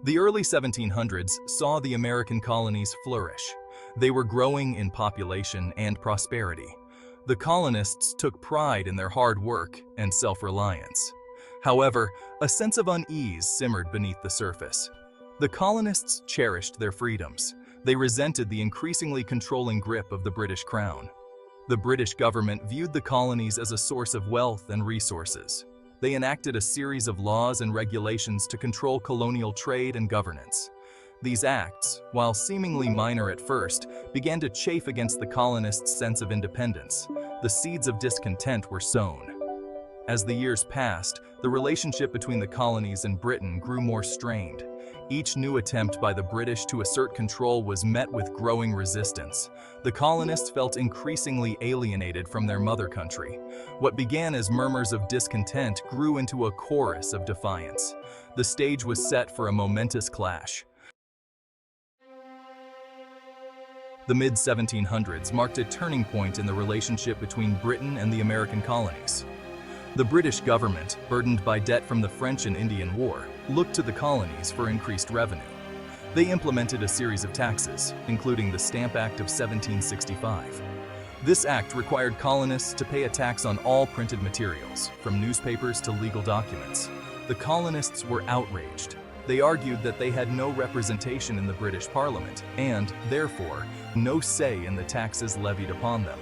The early 1700s saw the American colonies flourish. They were growing in population and prosperity. The colonists took pride in their hard work and self-reliance. However, a sense of unease simmered beneath the surface. The colonists cherished their freedoms. They resented the increasingly controlling grip of the British Crown. The British government viewed the colonies as a source of wealth and resources. They enacted a series of laws and regulations to control colonial trade and governance. These acts, while seemingly minor at first, began to chafe against the colonists' sense of independence. The seeds of discontent were sown. As the years passed, the relationship between the colonies and Britain grew more strained. Each new attempt by the British to assert control was met with growing resistance. The colonists felt increasingly alienated from their mother country. What began as murmurs of discontent grew into a chorus of defiance. The stage was set for a momentous clash. The mid-1700s marked a turning point in the relationship between Britain and the American colonies. The British government, burdened by debt from the French and Indian War, looked to the colonies for increased revenue. They implemented a series of taxes, including the Stamp Act of 1765. This act required colonists to pay a tax on all printed materials, from newspapers to legal documents. The colonists were outraged. They argued that they had no representation in the British Parliament and, therefore, no say in the taxes levied upon them.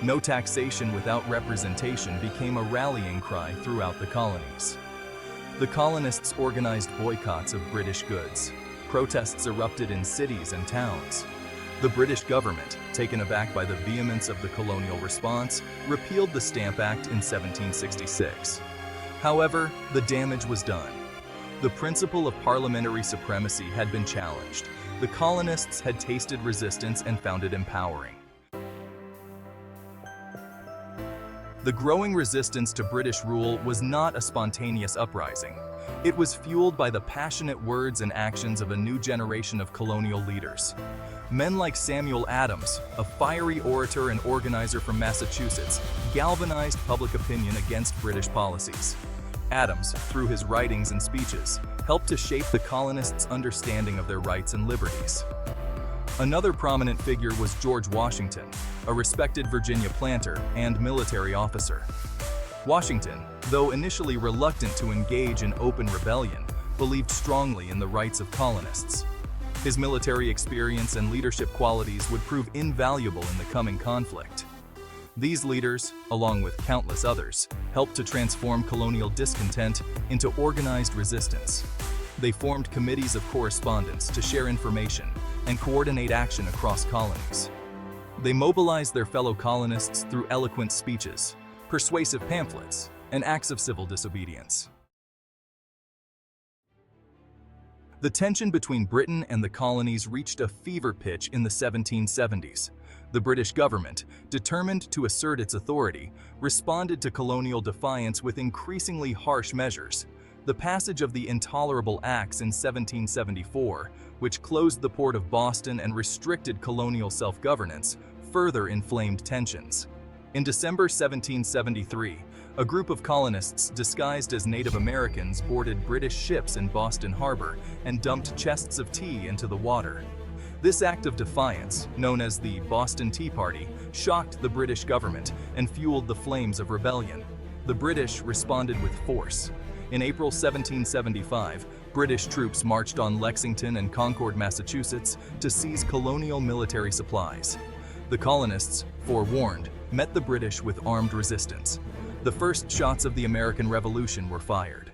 No taxation without representation became a rallying cry throughout the colonies. The colonists organized boycotts of British goods. Protests erupted in cities and towns. The British government, taken aback by the vehemence of the colonial response, repealed the Stamp Act in 1766. However, the damage was done. The principle of parliamentary supremacy had been challenged. The colonists had tasted resistance and found it empowering. The growing resistance to British rule was not a spontaneous uprising. It was fueled by the passionate words and actions of a new generation of colonial leaders. Men like Samuel Adams, a fiery orator and organizer from Massachusetts, galvanized public opinion against British policies. Adams, through his writings and speeches, helped to shape the colonists' understanding of their rights and liberties. Another prominent figure was George Washington, a respected Virginia planter and military officer. Washington, though initially reluctant to engage in open rebellion, believed strongly in the rights of colonists. His military experience and leadership qualities would prove invaluable in the coming conflict. These leaders, along with countless others, helped to transform colonial discontent into organized resistance. They formed committees of correspondence to share information and coordinate action across colonies. They mobilized their fellow colonists through eloquent speeches, persuasive pamphlets, and acts of civil disobedience. The tension between Britain and the colonies reached a fever pitch in the 1770s. The British government, determined to assert its authority, responded to colonial defiance with increasingly harsh measures. The passage of the Intolerable Acts in 1774, which closed the port of Boston and restricted colonial self-governance, further inflamed tensions. In December 1773, a group of colonists disguised as Native Americans boarded British ships in Boston Harbor and dumped chests of tea into the water. This act of defiance, known as the Boston Tea Party, shocked the British government and fueled the flames of rebellion. The British responded with force. In April 1775, British troops marched on Lexington and Concord, Massachusetts, to seize colonial military supplies. The colonists, forewarned, met the British with armed resistance. The first shots of the American Revolution were fired.